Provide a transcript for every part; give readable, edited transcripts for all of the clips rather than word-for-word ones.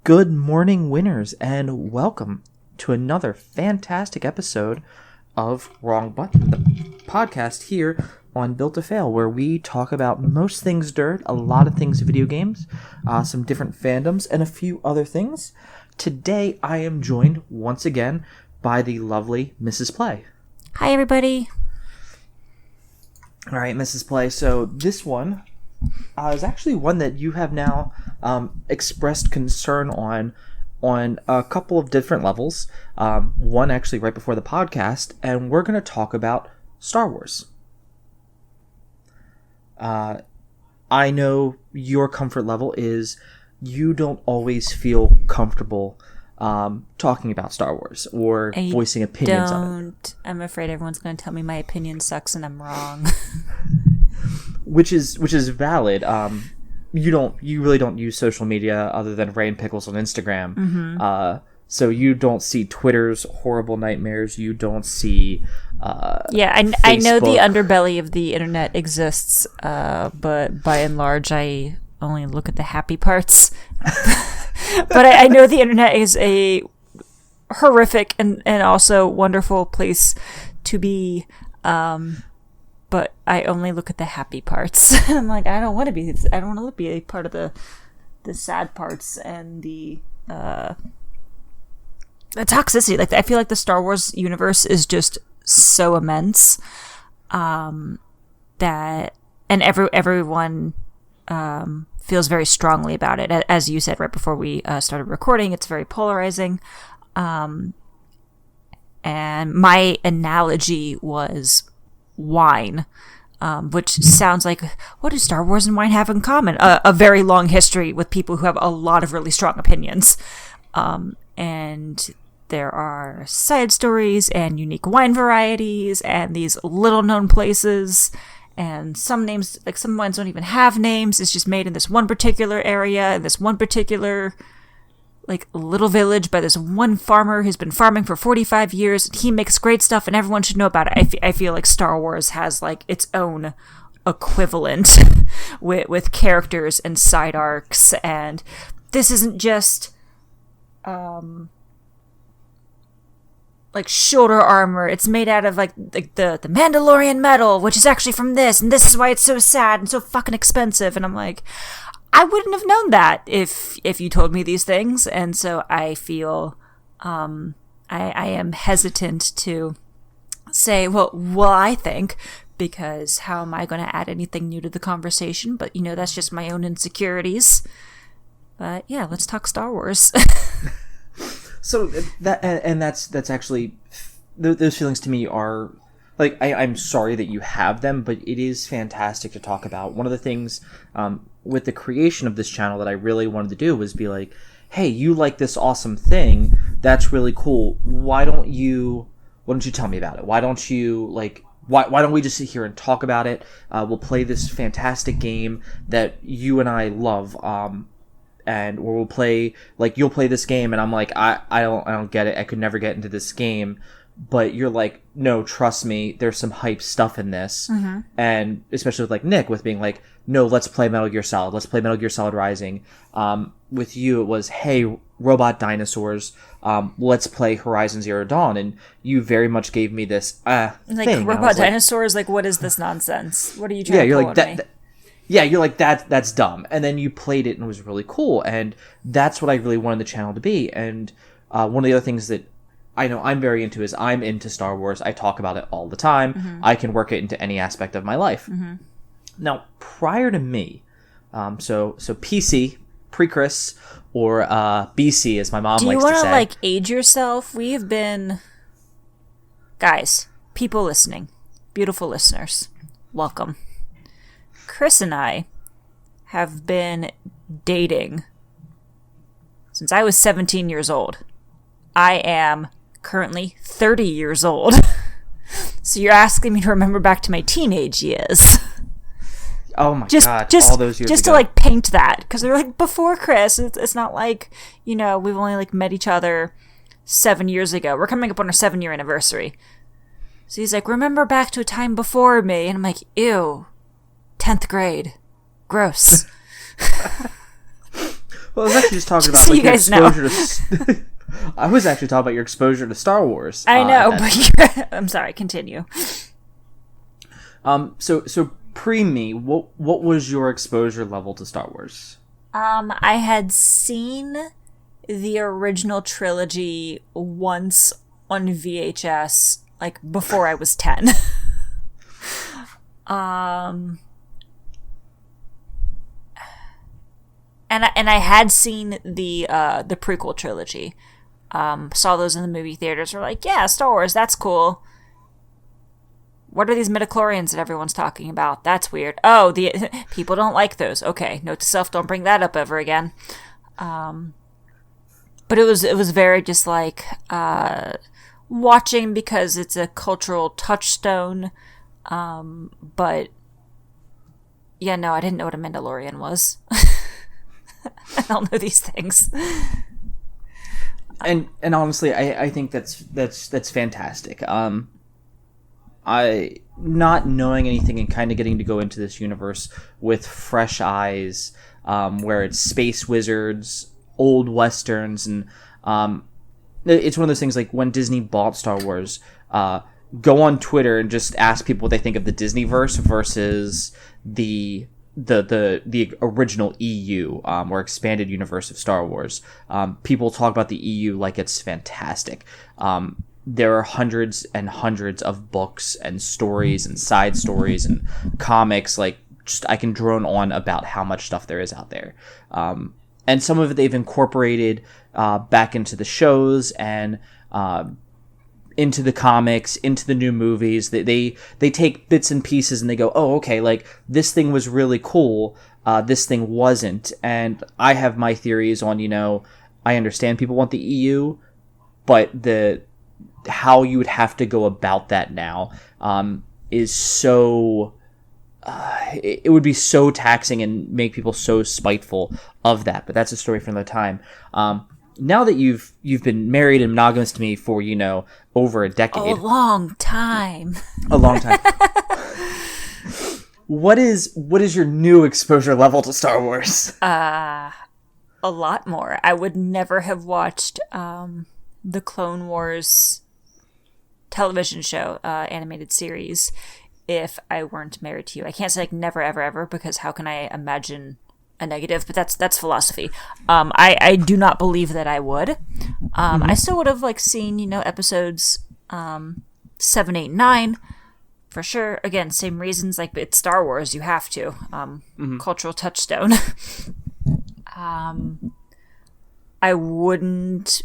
Good morning, winners, and welcome to another fantastic episode of Wrong Button, the podcast here on Built to Fail, where we talk about most things dirt, a lot of things video games, some different fandoms, and a few other things. Today, I am joined once again by the lovely Mrs. Play. Hi, everybody. All right, Mrs. Play. So this one is actually one that you have now expressed concern on a couple of different levels. One actually right before the podcast, and we're going to talk about Star Wars. I know your comfort level is you don't always feel comfortable talking about Star Wars or voicing opinions on it. I'm afraid everyone's going to tell me my opinion sucks and I'm wrong. Which is valid. You really don't use social media other than Ray and Pickles on Instagram. Mm-hmm. So you don't see Twitter's horrible nightmares. You don't see I know the underbelly of the internet exists, but by and large I only look at the happy parts. But I know the internet is a horrific and also wonderful place to be, but I only look at the happy parts. I'm like, I don't want to be a part of the sad parts and the toxicity. Like, I feel like the Star Wars universe is just so immense, that, and everyone feels very strongly about it. As you said right before we started recording, it's very polarizing. And my analogy was wine, which sounds like, what do Star Wars and wine have in common? A very long history with people who have a lot of really strong opinions. And there are side stories and unique wine varieties and these little known places. And some names, like some wines don't even have names. It's just made in this one particular area, in this one particular like little village by this one farmer who's been farming for 45 years. He makes great stuff and everyone should know about it. I feel like Star Wars has like its own equivalent with characters and side arcs. And this isn't just like shoulder armor. It's made out of like the Mandalorian metal, which is actually from this, and this is why it's so sad and so fucking expensive. And I'm like, I wouldn't have known that if you told me these things. And so I feel I am hesitant to say what I think, because how am I going to add anything new to the conversation? But that's just my own insecurities. But yeah, let's talk Star Wars. So that's actually, those feelings to me are like, I'm sorry that you have them, but it is fantastic to talk about. One of the things with the creation of this channel that I really wanted to do was be like, hey, you like this awesome thing, that's really cool. Why don't you tell me about it? Why don't you why don't we just sit here and talk about it? We'll play this fantastic game that you and I love. And we'll play, like, you'll play this game and I'm like, I don't get it. I could never get into this game. But you're like, no, trust me, there's some hype stuff in this. Mm-hmm. And especially with like Nick, with being like, no, let's play Metal Gear Solid. Let's play Metal Gear Solid Rising. With you, it was, hey, robot dinosaurs. Let's play Horizon Zero Dawn. And you very much gave me this like thing. Robot dinosaurs. Like, what is this nonsense? What are you trying to you're pull like on me? Yeah, you're like, that's dumb. And then you played it and it was really cool. And that's what I really wanted the channel to be. And one of the other things that I know I'm very into is I'm into Star Wars. I talk about it all the time. Mm-hmm. I can work it into any aspect of my life. Mm-hmm. Now, prior to me, so PC, pre-Chris, or BC, as my mom likes to say. Do you want to, like, age yourself? We have been... Guys, people listening, beautiful listeners, welcome. Chris and I have been dating since I was 17 years old. I am currently 30 years old. So you're asking me to remember back to my teenage years. Oh my God, all those years just ago. To like paint that, because they're like, before Chris, it's not like, we've only like met each other 7 years ago. We're coming up on our 7-year anniversary. So he's like, remember back to a time before me. And I'm like, ew, 10th grade. Gross. Well, I was actually just talking about So like you your guys know. exposure to. I was actually talking about your exposure to Star Wars. I know, but I'm sorry. Continue. So pre me, what was your exposure level to Star Wars? I had seen the original trilogy once on VHS, like before I was 10. And I had seen the prequel trilogy. Saw those in the movie theaters. Were like, yeah, Star Wars, that's cool. What are these midichlorians that everyone's talking about? That's weird. Oh, the people don't like those. Okay, note to self: don't bring that up ever again. But it was very just like watching because it's a cultural touchstone. But yeah, no, I didn't know what a Mandalorian was. I don't know these things. And honestly, I think that's fantastic. I not knowing anything and kind of getting to go into this universe with fresh eyes, where it's space wizards, old westerns, and it's one of those things like when Disney bought Star Wars. Go on Twitter and just ask people what they think of the Disneyverse versus the original EU or expanded universe of Star Wars. People talk about the EU like it's fantastic. There are hundreds and hundreds of books and stories and side stories and comics. Like, just I can drone on about how much stuff there is out there. And some of it they've incorporated back into the shows and into the comics, into the new movies. They take bits and pieces and they go, oh, okay, like this thing was really cool. This thing wasn't. And I have my theories on, I understand people want the EU, but how you would have to go about that now is so it would be so taxing and make people so spiteful of that. But that's a story for another time. Now that you've been married and monogamous to me for over a decade, A long time. What is your new exposure level to Star Wars? A lot more. I would never have watched the Clone Wars television show, animated series, if I weren't married to you. I can't say like never, ever, ever, because how can I imagine a negative? But that's philosophy. I do not believe that I would. I still would have seen episodes 7, 8, 9 for sure. Again, same reasons. Like, it's Star Wars, you have to. Cultural touchstone. I wouldn't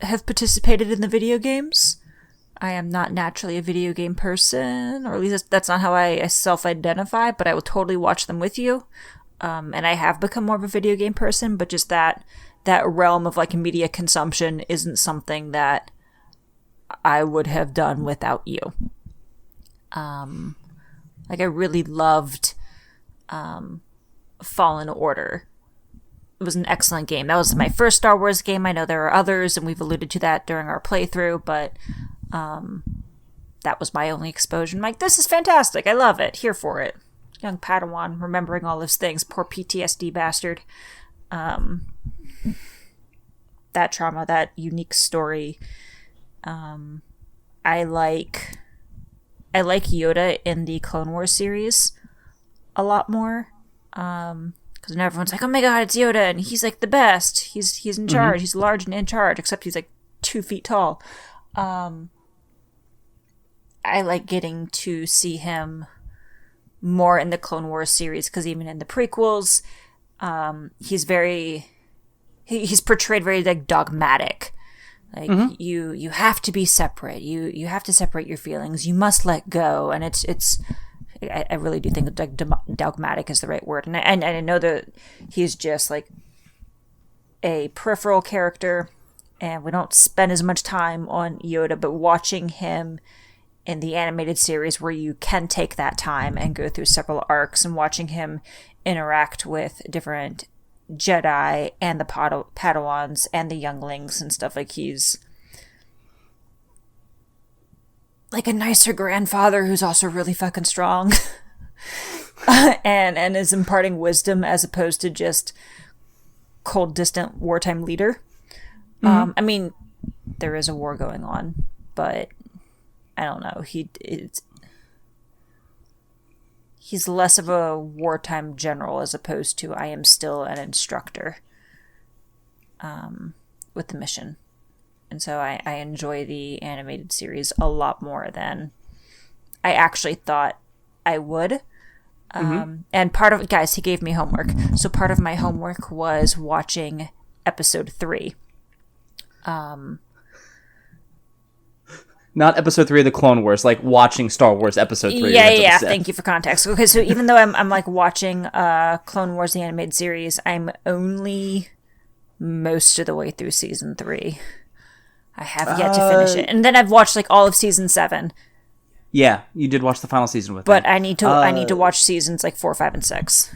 have participated in the video games. I am not naturally a video game person, or at least that's not how I self-identify, but I will totally watch them with you. And I have become more of a video game person, but just that realm of media consumption isn't something that I would have done without you. I really loved Fallen Order. It was an excellent game. That was my first Star Wars game. I know there are others, and we've alluded to that during our playthrough, but that was my only exposure. I'm like, this is fantastic. I love it. Here for it. Young Padawan, remembering all those things. Poor PTSD bastard. That trauma, that unique story. I like Yoda in the Clone Wars series a lot more. Because everyone's like, oh my god, it's Yoda, and he's the best. He's in charge. He's large and in charge, except he's 2 feet tall. I like getting to see him more in the Clone Wars series, because even in the prequels, he's portrayed very dogmatic. You have to be separate. You have to separate your feelings. You must let go. And I really do think dogmatic is the right word. And I know that he's just a peripheral character, and we don't spend as much time on Yoda, but watching him in the animated series, where you can take that time and go through several arcs, and watching him interact with different Jedi and the Padawans and the younglings and stuff, he's a nicer grandfather who's also really fucking strong. and is imparting wisdom as opposed to just cold, distant wartime leader. I mean, there is a war going on, but I don't know. He's less of a wartime general as opposed to I am still an instructor with the mission. And so I enjoy the animated series a lot more than I actually thought I would. And part of, guys, he gave me homework. So part of my homework was watching episode 3. Not episode 3 of the Clone Wars, like watching Star Wars episode 3. Yeah. Thank you for context. Okay, so even though I'm like watching Clone Wars, the animated series, I'm only most of the way through season 3. I have yet to finish it. And then I've watched like all of season 7. Yeah, you did watch the final season with But me. I need to watch seasons like 4, 5, and 6.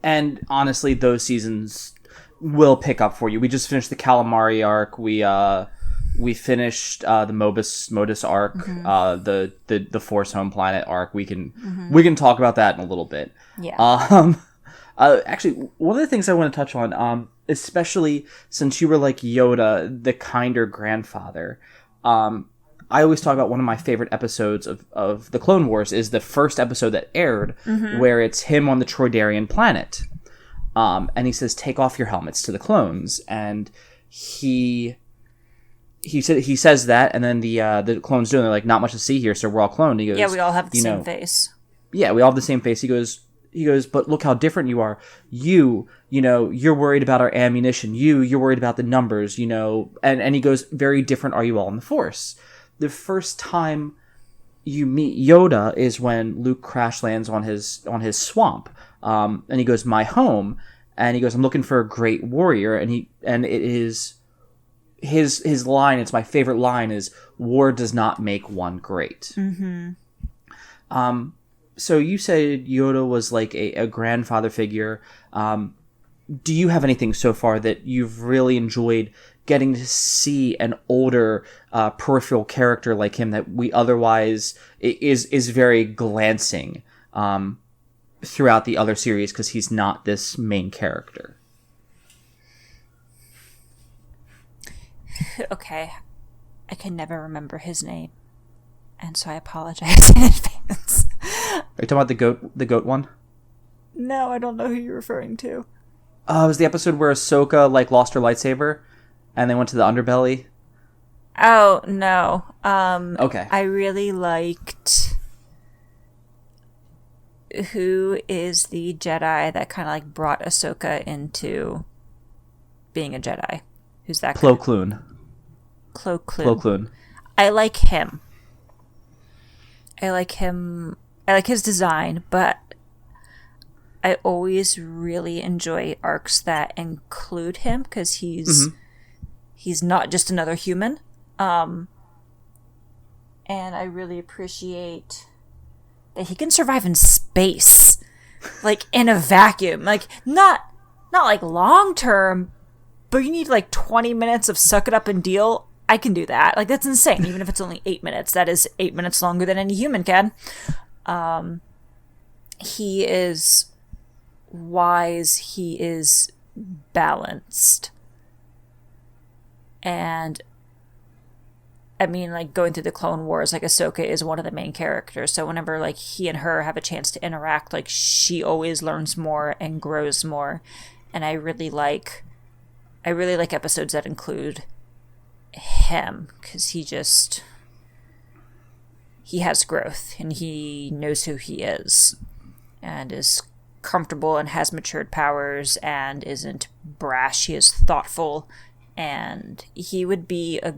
And honestly, those seasons will pick up for you. We just finished the Calamari arc. We finished the Modus arc, the Force Home Planet arc. We can talk about that in a little bit. Yeah. Actually, one of the things I want to touch on, especially since you were like Yoda, the kinder grandfather, I always talk about one of my favorite episodes of the Clone Wars is the first episode that aired, where it's him on the Troydarian planet. And he says, "Take off your helmets" to the clones. And he says that, and then the clones do, and they're like, "Not much to see here, so we're all cloned." He goes, Yeah, we all have the same face. Yeah, we all have the same face. He goes, "But look how different you are. You're worried about our ammunition. You're worried about the numbers, And he goes, very different are you all in the Force. The first time you meet Yoda is when Luke crash lands on his swamp. And he goes, "My home." And he goes, "I'm looking for a great warrior." And it is his line, it's my favorite line, is "War does not make one great." So you said Yoda was like a grandfather figure. Do you have anything so far that you've really enjoyed getting to see an older peripheral character like him that we otherwise is very glancing throughout the other series because he's not this main character? Okay, I can never remember his name, and so I apologize in advance. Are you talking about the goat one? No, I don't know who you're referring to. It was the episode where Ahsoka like lost her lightsaber, and they went to the underbelly. Oh no. Okay. I really liked. Who is the Jedi that kind of like brought Ahsoka into being a Jedi? Who's that? Plo Koon. Plo Plo Koon. I like him. I like his design, but I always really enjoy arcs that include him because he's not just another human. And I really appreciate that he can survive in space, like in a vacuum, like not like long term, but you need like 20 minutes of suck it up and deal. I can do that. Like, that's insane. Even if it's only 8 minutes, that is 8 minutes longer than any human can. He is wise. He is balanced. And I mean, like, going through the Clone Wars, like, Ahsoka is one of the main characters. So whenever, like, he and her have a chance to interact, like, she always learns more and grows more. And I really like episodes that include him, because he has growth, and he knows who he is, and is comfortable, and has matured powers, and isn't brash. He is thoughtful, and he would be a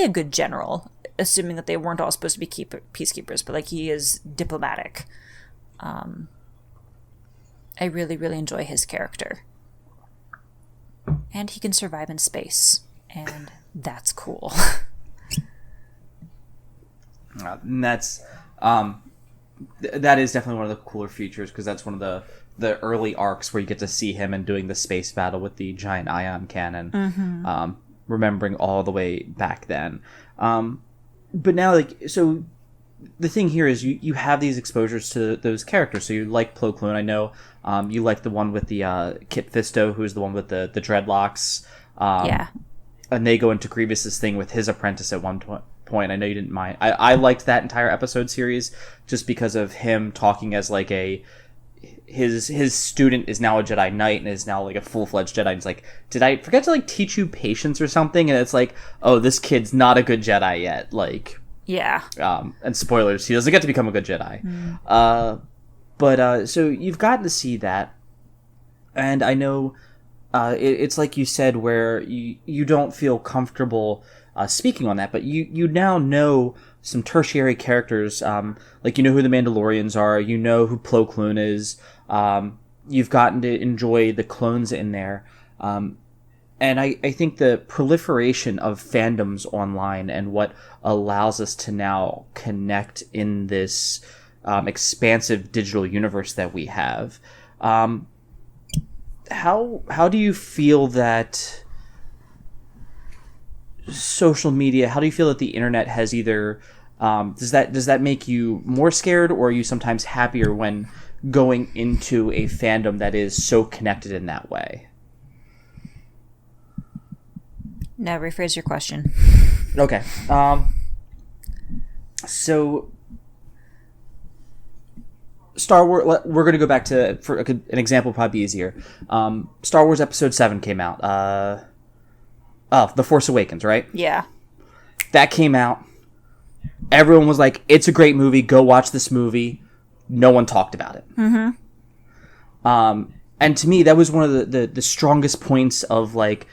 good general, assuming that they weren't all supposed to be peacekeepers, but like, he is diplomatic. I really, really enjoy his character. And he can survive in space, and that's cool. And that's that is definitely one of the cooler features, because that's one of the early arcs where you get to see him and doing the space battle with the giant ion cannon, remembering all the way back then. But now, like, so the thing here is you have these exposures to those characters. So you like Plo Koon. I know you like the one with the Kit Fisto, who's the one with the dreadlocks. Yeah. And they go into Grievous's thing with his apprentice at one point. I know you didn't mind. I liked that entire episode series just because of him talking as like his student is now a Jedi Knight and is now like a full-fledged Jedi. And it's like, did I forget to like teach you patience or something? And it's like, oh, this kid's not a good Jedi yet. Like, yeah. And spoilers, he doesn't get to become a good Jedi. But so you've gotten to see that, and I know it's like you said, where you don't feel comfortable speaking on that, but you now know some tertiary characters, like you know who the Mandalorians are, you know who Plo Koon is, you've gotten to enjoy the clones in there, and I think the proliferation of fandoms online and what allows us to now connect in this expansive digital universe that we have. How do you feel that social media? How do you feel that the internet has either does that make you more scared, or are you sometimes happier when going into a fandom that is so connected in that way? Now rephrase your question. Okay. So Star Wars. We're going to go back to, for an example, probably be easier. Star Wars Episode 7 came out. The Force Awakens, right? Yeah. That came out. Everyone was like, "It's a great movie. Go watch this movie." No one talked about it. Mm-hmm. And to me, that was one of the strongest points of like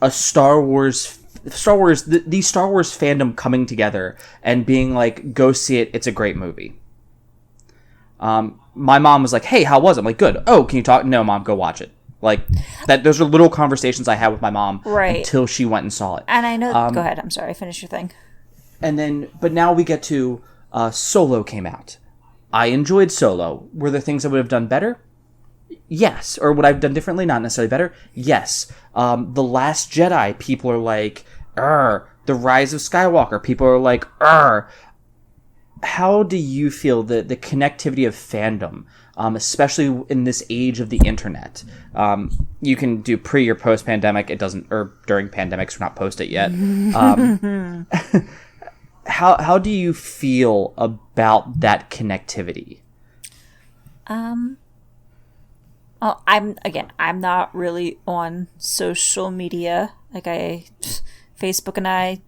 a Star Wars, the Star Wars fandom coming together and being like, "Go see it. It's a great movie." My mom was like, "Hey, how was it?" I'm like, "Good." "Oh, can you talk?" "No, Mom, go watch it." Like that. Those are little conversations I had with my mom until she went and saw it. And I know. Go ahead. I'm sorry. Finish your thing. And then, but now we get to Solo came out. I enjoyed Solo. Were there things I would have done better? Yes. Or would I have done differently? Not necessarily better. Yes. The Last Jedi. People are like, "Arr." The Rise of Skywalker. People are like, "Arr." How do you feel the connectivity of fandom, especially in this age of the internet? You can do pre or post pandemic. It doesn't, or during pandemics. We're not post it yet. How do you feel about that connectivity? Well, I'm not really on social media. Like Facebook and I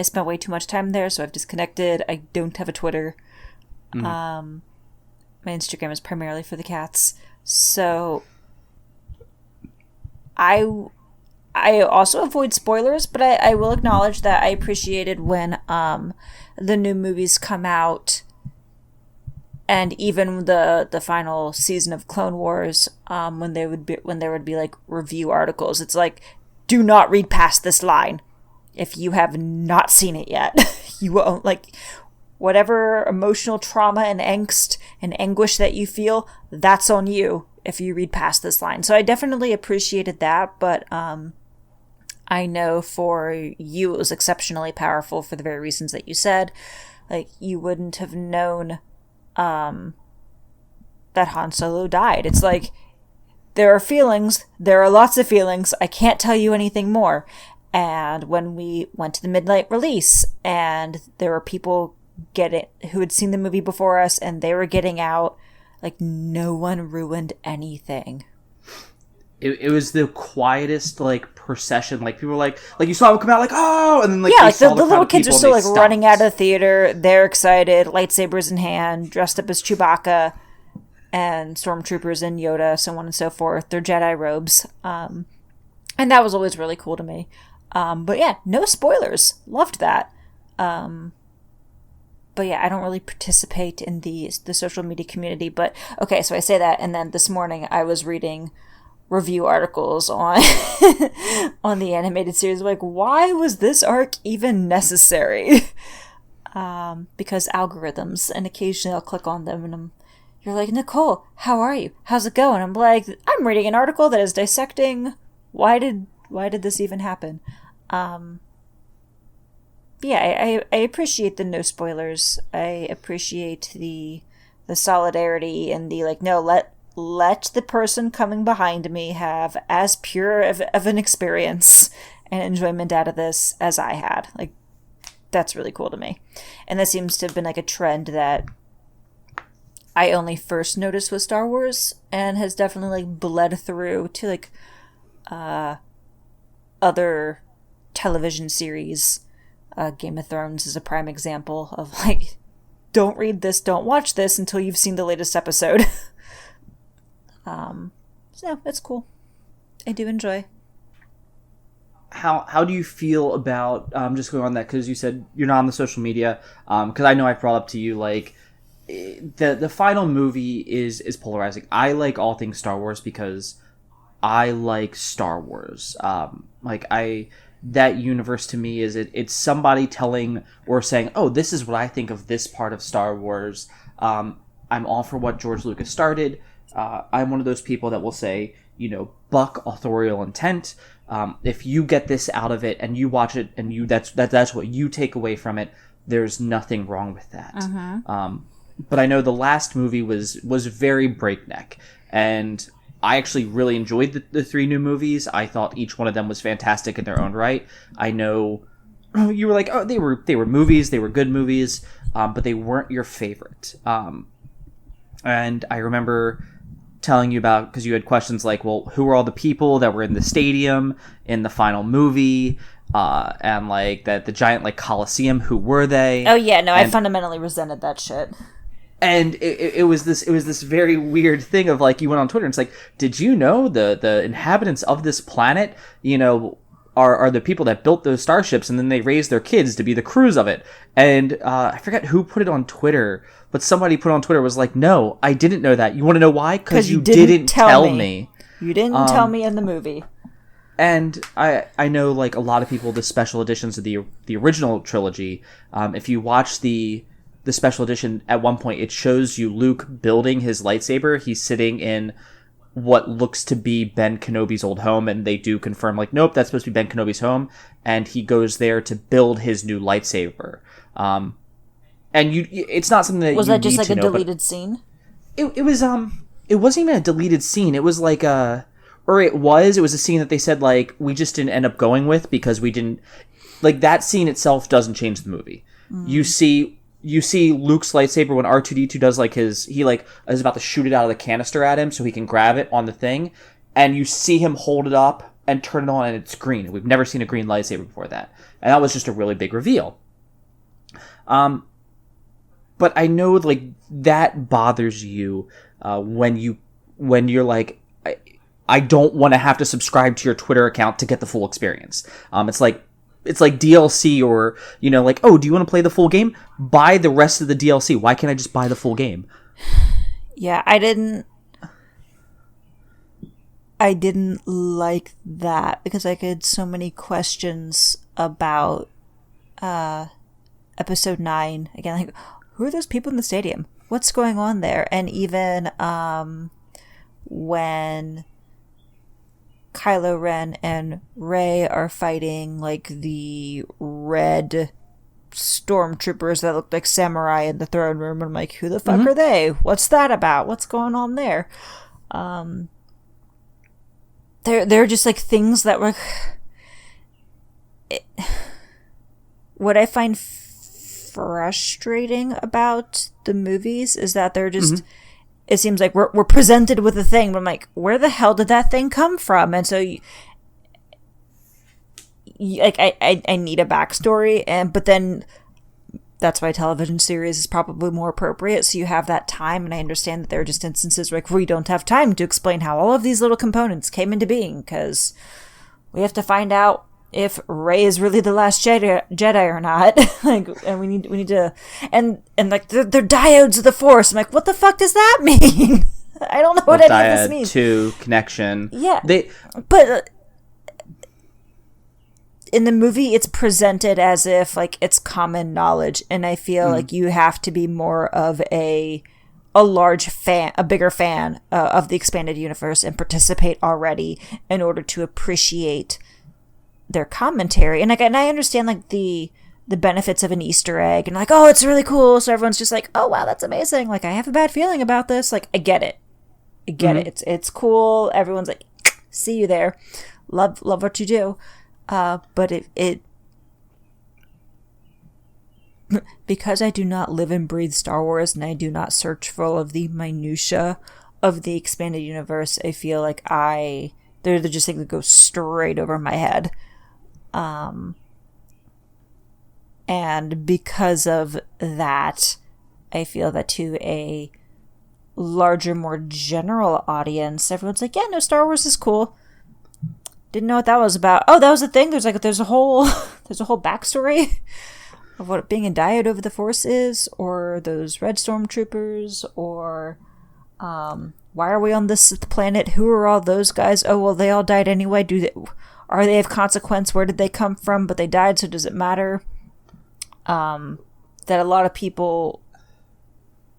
spent way too much time there, so I've disconnected. I don't have a Twitter. My Instagram is primarily for the cats. So I also avoid spoilers, but I will acknowledge that I appreciated when the new movies come out, and even the final season of Clone Wars, when there would be like review articles. It's like, do not read past this line if you have not seen it yet. You won't, like, whatever emotional trauma and angst and anguish that you feel, that's on you if you read past this line. So I definitely appreciated that, but I know for you it was exceptionally powerful for the very reasons that you said. Like, you wouldn't have known that Han Solo died. It's like, there are feelings, there are lots of feelings, I can't tell you anything more. And when we went to the midnight release, and there were people who had seen the movie before us, and they were getting out, like, no one ruined anything. It was the quietest, like, procession. Like, people were like you saw them come out, like, "Oh!" And then, like, yeah, they like, saw the little kids are still, like, stopped. running out of the theater. They're excited, lightsabers in hand, dressed up as Chewbacca, and stormtroopers and Yoda, so on and so forth. Their Jedi robes. And that was always really cool to me. But yeah, no spoilers. Loved that. But yeah, I don't really participate in the social media community. But okay, so I say that, and then this morning I was reading review articles on on the animated series. Like, why was this arc even necessary? Because algorithms, and occasionally I'll click on them, and you're like, "Nicole, how are you? How's it going?" I'm like, "I'm reading an article that is dissecting why did this even happen?" yeah, I appreciate the no spoilers. I appreciate the solidarity and the like. No, let the person coming behind me have as pure of an experience and enjoyment out of this as I had. Like, that's really cool to me, and that seems to have been like a trend that I only first noticed with Star Wars, and has definitely like bled through to like other television series. Game of Thrones is a prime example of like, don't read this, don't watch this until you've seen the latest episode. So it's cool. I do enjoy. How do you feel about just going on that, because you said you're not on the social media, because I know I brought up to you like the final movie is polarizing. I like all things Star Wars because I like Star Wars. That universe to me is it's somebody telling or saying, oh, this is what I think of this part of Star Wars. I'm all for what George Lucas started. I'm one of those people that will say, buck authorial intent. If you get this out of it and you watch it and that's what you take away from it, there's nothing wrong with that. Uh-huh. But I know the last movie was very breakneck, and I actually really enjoyed the three new movies. I thought each one of them was fantastic in their own right. I know you were like, oh, they were movies, they were good movies, but they weren't your favorite. And I remember telling you about, because you had questions like, well, who were all the people that were in the stadium in the final movie, and like that the giant like Coliseum, who were they? Oh yeah, no, I fundamentally resented that shit. And it was this very weird thing of like, you went on Twitter and it's like, did you know the inhabitants of this planet, are the people that built those starships, and then they raised their kids to be the crews of it. And I forget who put it on Twitter, but somebody put on Twitter was like, no, I didn't know that. You want to know why? Because you didn't tell me. You didn't tell me in the movie. And I know like a lot of people, the special editions of the original trilogy, if you watch the special edition, at one point it shows you Luke building his lightsaber. He's sitting in what looks to be Ben Kenobi's old home, and they do confirm like, nope, that's supposed to be Ben Kenobi's home, and he goes there to build his new lightsaber. And it's not something that was you that just need like to a know, deleted scene? It wasn't even a deleted scene. It was like it was a scene that they said like, we just didn't end up going with because we didn't like, that scene itself doesn't change the movie. You see Luke's lightsaber when R2-D2 does like he like is about to shoot it out of the canister at him so he can grab it on the thing, and you see him hold it up and turn it on and it's green. We've never seen a green lightsaber before that. And that was just a really big reveal. But I know like that bothers you when you're like, I don't want to have to subscribe to your Twitter account to get the full experience. It's like DLC, or, like, oh, do you want to play the full game? Buy the rest of the DLC. Why can't I just buy the full game? Yeah, I didn't like that because I had so many questions about episode 9. Again, like, who are those people in the stadium? What's going on there? And even when Kylo Ren and Rey are fighting like the red stormtroopers that look like samurai in the throne room, and I'm like, who the fuck are they? What's that about? What's going on there? They're just like things that were what I find frustrating about the movies is that they're just it seems like we're presented with a thing, but I'm like, where the hell did that thing come from? And so, I need a backstory, but then that's why television series is probably more appropriate. So you have that time, and I understand that there are just instances where we don't have time to explain how all of these little components came into being, because we have to find out if Rey is really the last Jedi or not. Like, and we need to, and like they're diodes of the Force. I'm like, what the fuck does that mean? I don't know what any of this means. To connection. Yeah, but in the movie, it's presented as if like it's common knowledge, and I feel like you have to be more of a large fan, a bigger fan of the expanded universe, and participate already in order to appreciate their commentary. And like, and I understand like the the benefits of an Easter egg and like, oh, it's really cool. So everyone's just like, oh, wow, that's amazing. Like, I have a bad feeling about this. Like, I get it. It's cool. Everyone's like, see you there. Love what you do. But it because I do not live and breathe Star Wars and I do not search for all of the minutia of the expanded universe, I feel like they're just things that go straight over my head. And because of that, I feel that to a larger, more general audience, everyone's like, yeah, no, Star Wars is cool. Didn't know what that was about. Oh, that was the thing. There's a whole backstory of what being a dyad over the Force is, or those red stormtroopers, or why are we on this planet? Who are all those guys? Oh, well, they all died anyway. Are they of consequence? Where did they come from? But they died, so does it matter? That a lot of people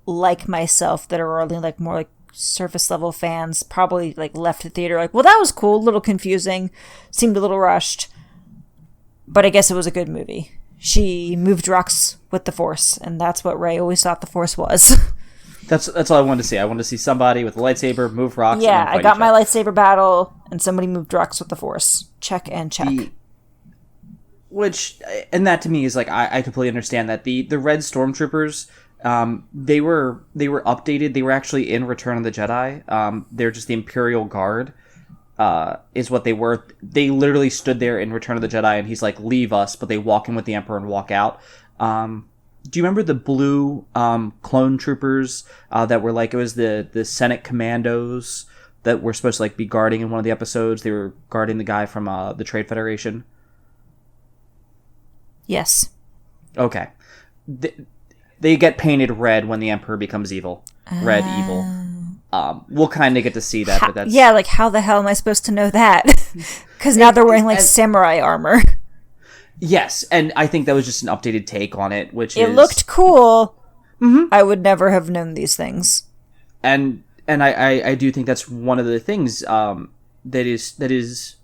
like myself that are only like more like surface level fans probably like left the theater like, well, that was cool, a little confusing, seemed a little rushed, but I guess it was a good movie. She moved rocks with the Force, and that's what Rey always thought the Force was. That's all I wanted to see. I wanted to see somebody with a lightsaber move rocks. Yeah, and then I got my lightsaber battle, and somebody moved rocks with the Force. Check and check. And that to me is like, I completely understand that the red stormtroopers, they were updated. They were actually in Return of the Jedi. They're just the Imperial Guard, is what they were. They literally stood there in Return of the Jedi, and he's like, leave us, but they walk in with the Emperor and walk out. Do you remember the blue clone troopers that were like, it was the Senate commandos that were supposed to like be guarding in one of the episodes? They were guarding the guy from the Trade Federation. Yes. Okay. They get painted red when the Emperor becomes evil. Red evil. We'll kind of get to see that, but that's... Yeah, like, how the hell am I supposed to know that? Because now they're wearing, like, samurai armor. Yes, and I think that was just an updated take on it, which It looked cool. Mm-hmm. I would never have known these things. And I do think that's one of the things that is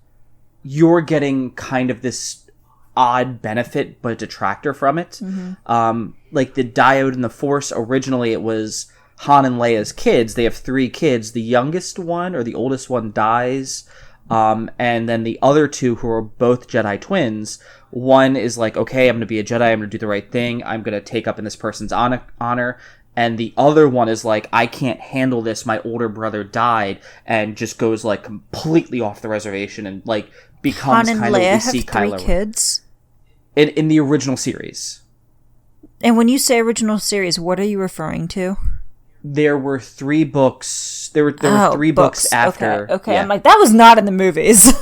you're getting kind of this odd benefit but a detractor from it. Mm-hmm. Like the Dyad and the Force, originally it was Han and Leia's kids. They have 3 kids. The youngest one or the oldest one dies, and then the other 2, who are both Jedi twins, one is like, okay, I'm going to be a Jedi, I'm going to do the right thing, I'm going to take up in this person's honor, and the other one is like, I can't handle this, my older brother died, and just goes like completely off the reservation and like becomes kind of what we see Kylo. Han and Leia have 3 kids? In the original series. And when you say original series, what are you referring to? There were 3 books. There were 3 books after. Okay. Yeah. I'm like, that was not in the movies.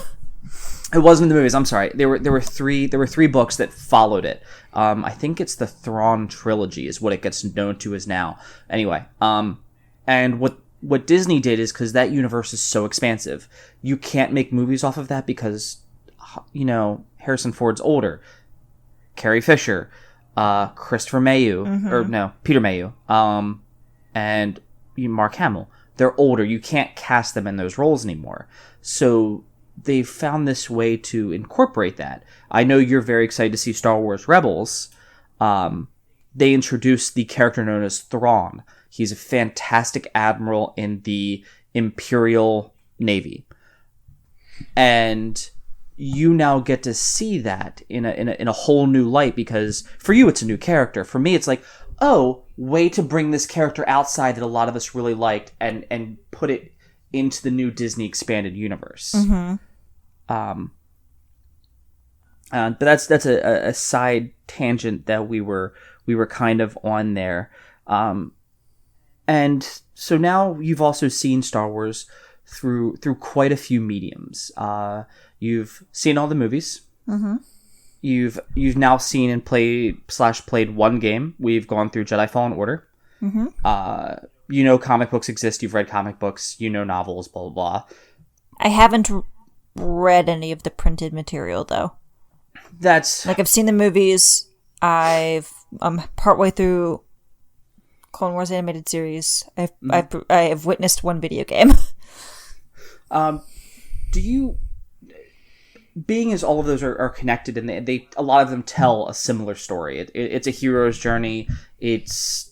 It wasn't in the movies. I'm sorry. There were 3 books that followed it. I think it's the Thrawn trilogy is what it gets known to as now. Anyway, and what Disney did is, because that universe is so expansive, you can't make movies off of that because, you know, Harrison Ford's older. Carrie Fisher, Christopher Mayu, mm-hmm. or no, Peter Mayu, and Mark Hamill. They're older. You can't cast them in those roles anymore. So they found this way to incorporate that. I know you're very excited to see Star Wars Rebels. They introduced the character known as Thrawn. He's a fantastic admiral in the Imperial Navy. And you now get to see that in a whole new light, because for you it's a new character. For me it's like, oh, way to bring this character outside that a lot of us really liked and put it into the new Disney expanded universe. Mm-hmm. But that's a side tangent that we were kind of on there. And so now you've also seen Star Wars through quite a few mediums. You've seen all the movies. Mm-hmm. You've now seen and played one game. We've gone through Jedi Fallen Order. Mm-hmm. You know comic books exist. You've read comic books. You know novels. Blah blah blah. I haven't read any of the printed material though. That's like, I've seen the movies. I'm partway through Clone Wars animated series. I've witnessed one video game. Do you? being as all of those are connected, and they a lot of them tell a similar story. It's a hero's journey. It's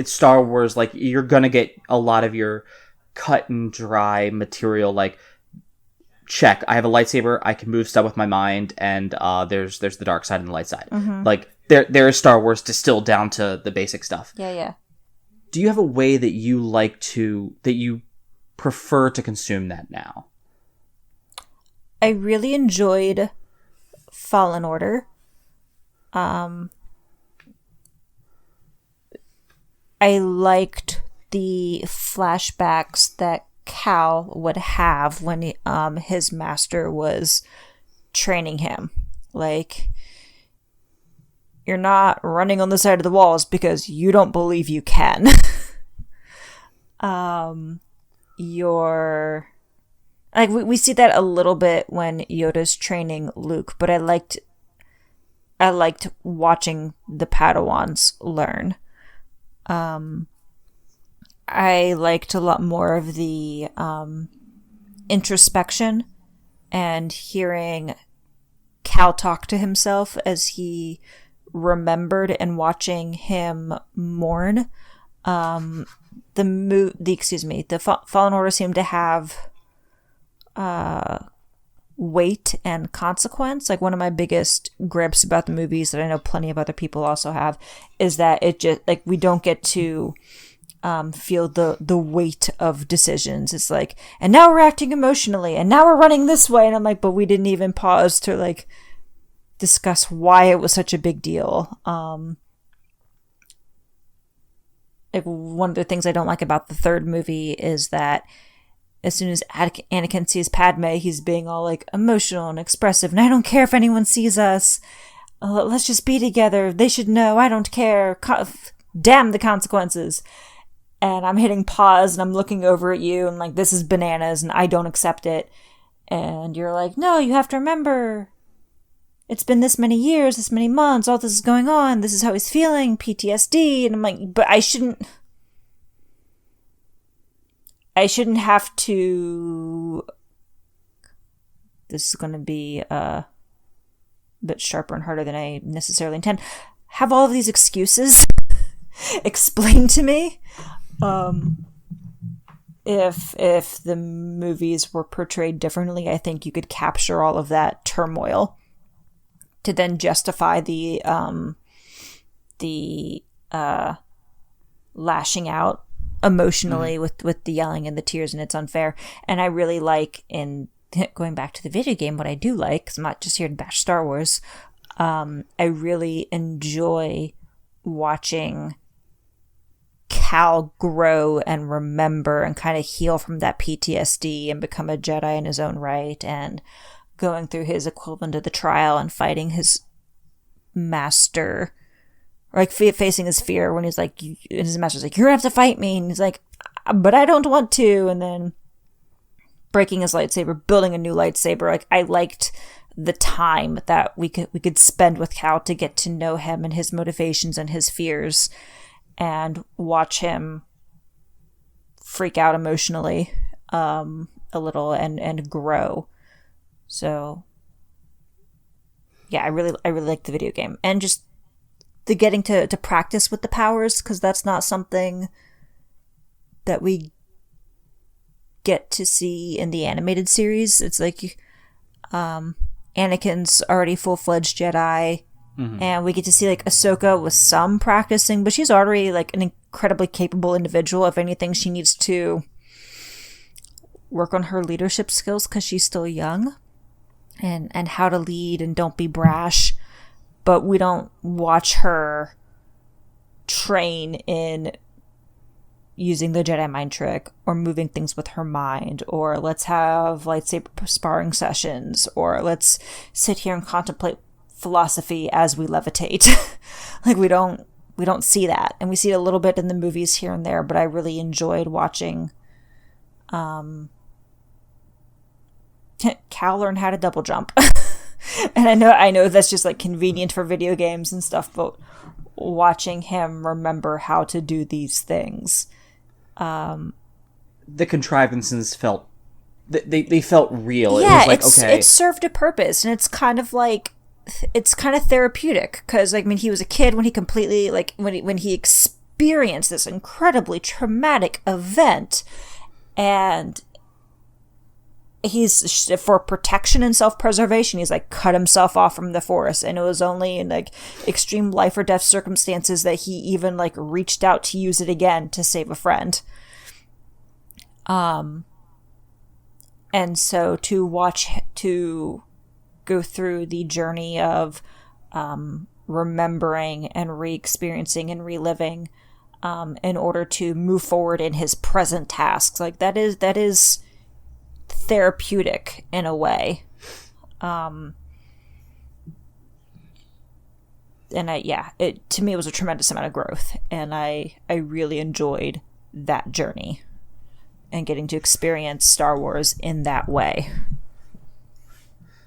Star Wars. Like, you're gonna get a lot of your cut and dry material. Like, check, I have a lightsaber, I can move stuff with my mind, and there's the dark side and the light side. Mm-hmm. Like, there is Star Wars distilled down to the basic stuff. Yeah. Do you have a way that you prefer to consume that now? I really enjoyed Fallen Order. I liked the flashbacks that Cal would have when his master was training him. Like, you're not running on the side of the walls because you don't believe you can. You're... Like, we see that a little bit when Yoda's training Luke, but I liked watching the Padawans learn. I liked a lot more of the introspection and hearing Cal talk to himself as he remembered, and watching him mourn. The Fallen Order seemed to have weight and consequence. Like, one of my biggest gripes about the movies that I know plenty of other people also have is that it just, like, we don't get to feel the weight of decisions. It's like, and now we're acting emotionally, and now we're running this way, and I'm like, but we didn't even pause to, like, discuss why it was such a big deal. Like, one of the things I don't like about the third movie is that as soon as Anakin sees Padme, he's being all, like, emotional and expressive, and I don't care if anyone sees us. Let's just be together. They should know. I don't care. Damn the consequences. And I'm hitting pause, and I'm looking over at you, and, like, this is bananas, and I don't accept it. And you're like, no, you have to remember, it's been this many years, this many months, all this is going on, this is how he's feeling, PTSD. And I'm like, but I shouldn't have to... This is going to be a bit sharper and harder than I necessarily intend. Have all of these excuses explained to me. If the movies were portrayed differently, I think you could capture all of that turmoil to then justify the lashing out emotionally with the yelling and the tears, and it's unfair. And I really like, in going back to the video game, what I do like, because I'm not just here to bash Star Wars, I really enjoy watching Cal grow and remember and kind of heal from that PTSD and become a Jedi in his own right, and going through his equivalent of the trial and fighting his master, or like facing his fear when he's like, and his master's like, you're gonna have to fight me, and he's like, but I don't want to, and then breaking his lightsaber, building a new lightsaber. Like, I liked the time that we could spend with Cal to get to know him and his motivations and his fears, and watch him freak out emotionally a little and grow. So yeah, I really like the video game, and just the getting to practice with the powers, because that's not something that we get to see in the animated series. It's like Anakin's already full-fledged Jedi. Mm-hmm. And we get to see, like, Ahsoka with some practicing, but she's already, like, an incredibly capable individual. If anything, she needs to work on her leadership skills because she's still young, and how to lead and don't be brash. But we don't watch her train in using the Jedi mind trick, or moving things with her mind, or let's have lightsaber sparring sessions, or let's sit here and contemplate philosophy as we levitate. Like, we don't see that, and we see it a little bit in the movies here and there, but I really enjoyed watching Cal learn how to double jump. And I know that's just, like, convenient for video games and stuff, but watching him remember how to do these things, the contrivances felt they felt real. Yeah, it was like, okay, it served a purpose, and it's kind of therapeutic, because I mean, he was a kid when he completely, like, when he experienced this incredibly traumatic event, and he's, for protection and self-preservation, he's like cut himself off from the forest, and it was only in like extreme life or death circumstances that he even like reached out to use it again to save a friend. And so to go through the journey of remembering and re-experiencing and reliving in order to move forward in his present tasks, like that is therapeutic in a way. And it to me, it was a tremendous amount of growth, and I really enjoyed that journey and getting to experience Star Wars in that way.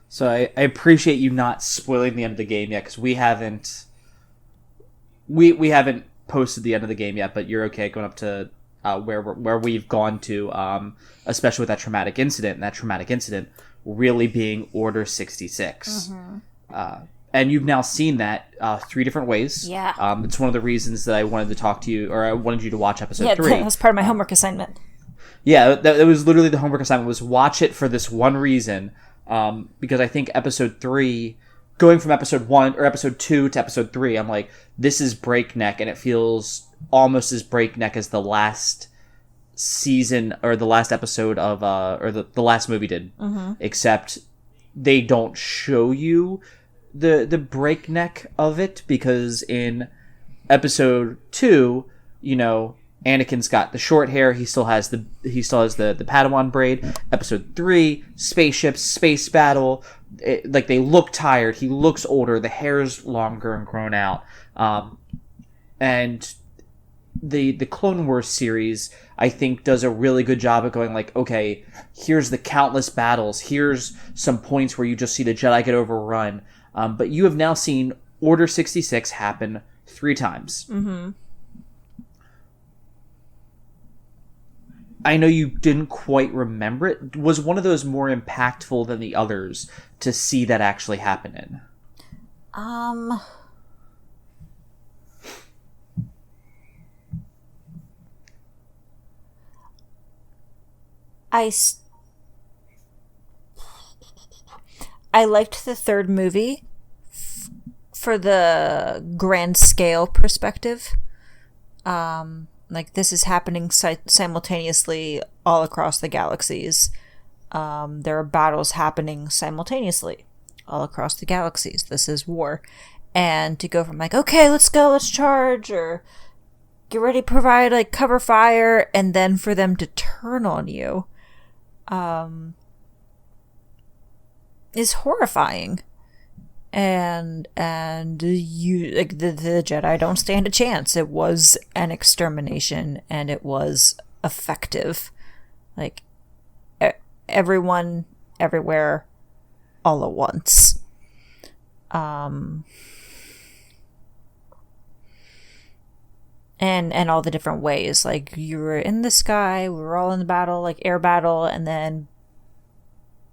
So I appreciate you not spoiling the end of the game yet, because we haven't posted the end of the game yet, but you're okay going up to where we've gone to, especially with that traumatic incident, and that traumatic incident really being Order 66. Mm-hmm. And you've now seen that 3 different ways. Yeah. It's one of the reasons that I wanted to talk to you, or I wanted you to watch episode 3. That was part of my homework assignment. Yeah, that was literally the homework assignment, was watch it for this one reason, because I think episode 3, going from episode 1 or episode 2 to episode 3, I'm like, this is breakneck, and it feels almost as breakneck as the last season or the last episode of or the last movie did. Mm-hmm. Except they don't show you the breakneck of it, because in episode 2, you know, Anakin's got the short hair. He still has the Padawan braid. Episode 3, spaceships, space battle. Like, they look tired. He looks older. The hair's longer and grown out. And the Clone Wars series, I think, does a really good job of going like, okay, here's the countless battles. Here's some points where you just see the Jedi get overrun. But you have now seen Order 66 happen 3 times. Mm-hmm. I know you didn't quite remember it. Was one of those more impactful than the others to see that actually happen in? I liked the third movie for the grand scale perspective. Like, this is happening simultaneously all across the galaxies. There are battles happening simultaneously all across the galaxies. This is war. And to go from like, okay, let's go, let's charge, or get ready to provide like cover fire, and then for them to turn on you, is horrifying. And you, like, the Jedi don't stand a chance. It was an extermination, and it was effective. Like, everyone, everywhere, all at once. And all the different ways. Like, you were in the sky, we were all in the battle, like air battle, and then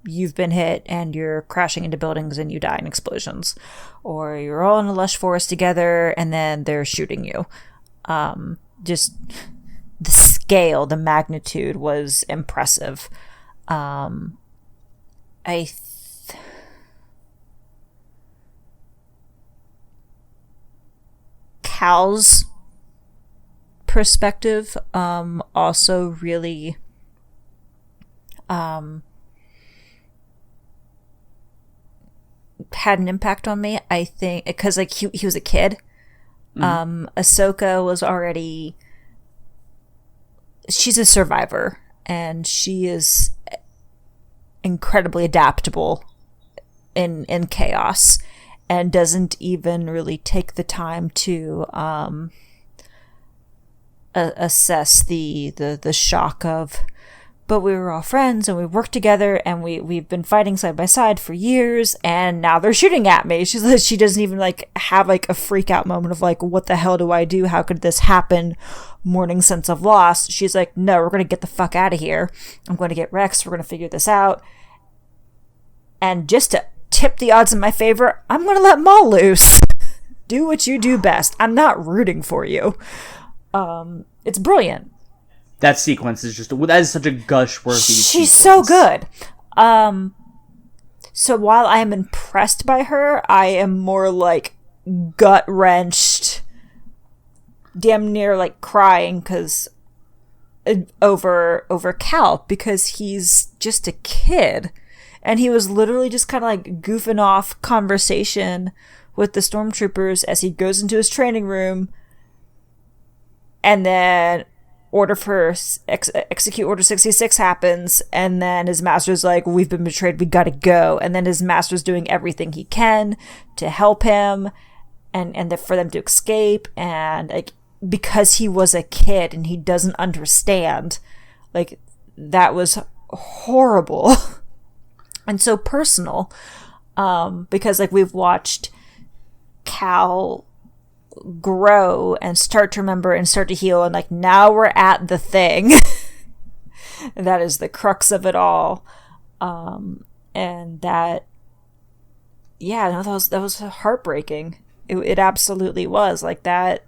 you've been hit and you're crashing into buildings and you die in explosions. Or you're all in a lush forest together and then they're shooting you. Just the scale, the magnitude was impressive. Cal's perspective also really had an impact on me, I think, because like he was a kid. Ahsoka was already, she's a survivor, and she is incredibly adaptable in chaos, and doesn't even really take the time to assess the shock of but we were all friends and we worked together and we've been fighting side by side for years, and now they're shooting at me. She doesn't even like have like a freak out moment of like, what the hell do I do? How could this happen? Mourning sense of loss. She's like, no, we're going to get the fuck out of here. I'm going to get Rex. We're going to figure this out. And just to tip the odds in my favor, I'm going to let Maul loose. Do what you do best. I'm not rooting for you. It's brilliant. That sequence is that is such a gush-worthy She's sequence. so good. So while I am impressed by her, I am more like gut-wrenched, damn near like crying because over Cal, because he's just a kid. And he was literally just kind of like goofing off conversation with the stormtroopers as he goes into his training room, and then execute Order 66 happens, and then his master's like, we've been betrayed, we gotta go. And then his master's doing everything he can to help him and for them to escape. And like, because he was a kid and he doesn't understand, like, that was horrible. And so personal, because like we've watched Cal grow and start to remember and start to heal, and like now we're at the thing that is the crux of it all, and that that was heartbreaking. It absolutely was like that.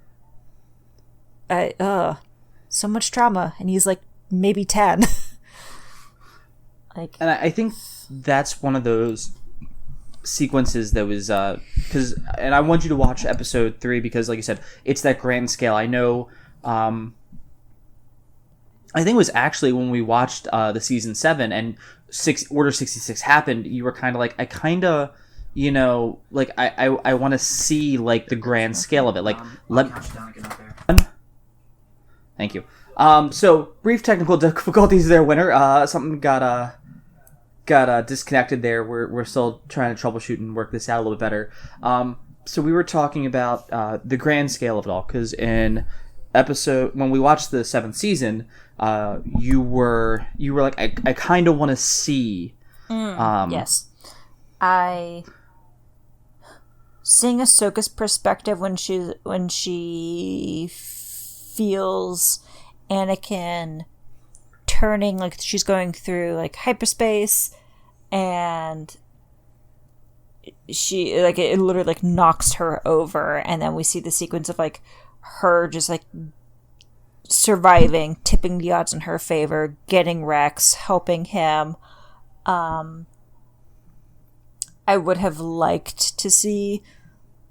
So much trauma, and he's like maybe 10. Like, and I think that's one of those sequences that was and I want you to watch episode 3 because, like you said, it's that grand scale. I know. I think it was actually when we watched the season 7 and Order 66 happened. You were kind of like, I kind of, like I want to see like the grand scale of it. Like, Thank you. So brief technical difficulties there, winner. Something got disconnected there. We're still trying to troubleshoot and work this out a little bit better. So we were talking about the grand scale of it all, because in when we watched the 7th season, you were like, I kind of want to see. Yes, seeing Ahsoka's perspective when she feels Anakin turning, like she's going through like hyperspace, and she like it literally like knocks her over, and then we see the sequence of like her just like surviving, tipping the odds in her favor, getting Rex, helping him. I would have liked to see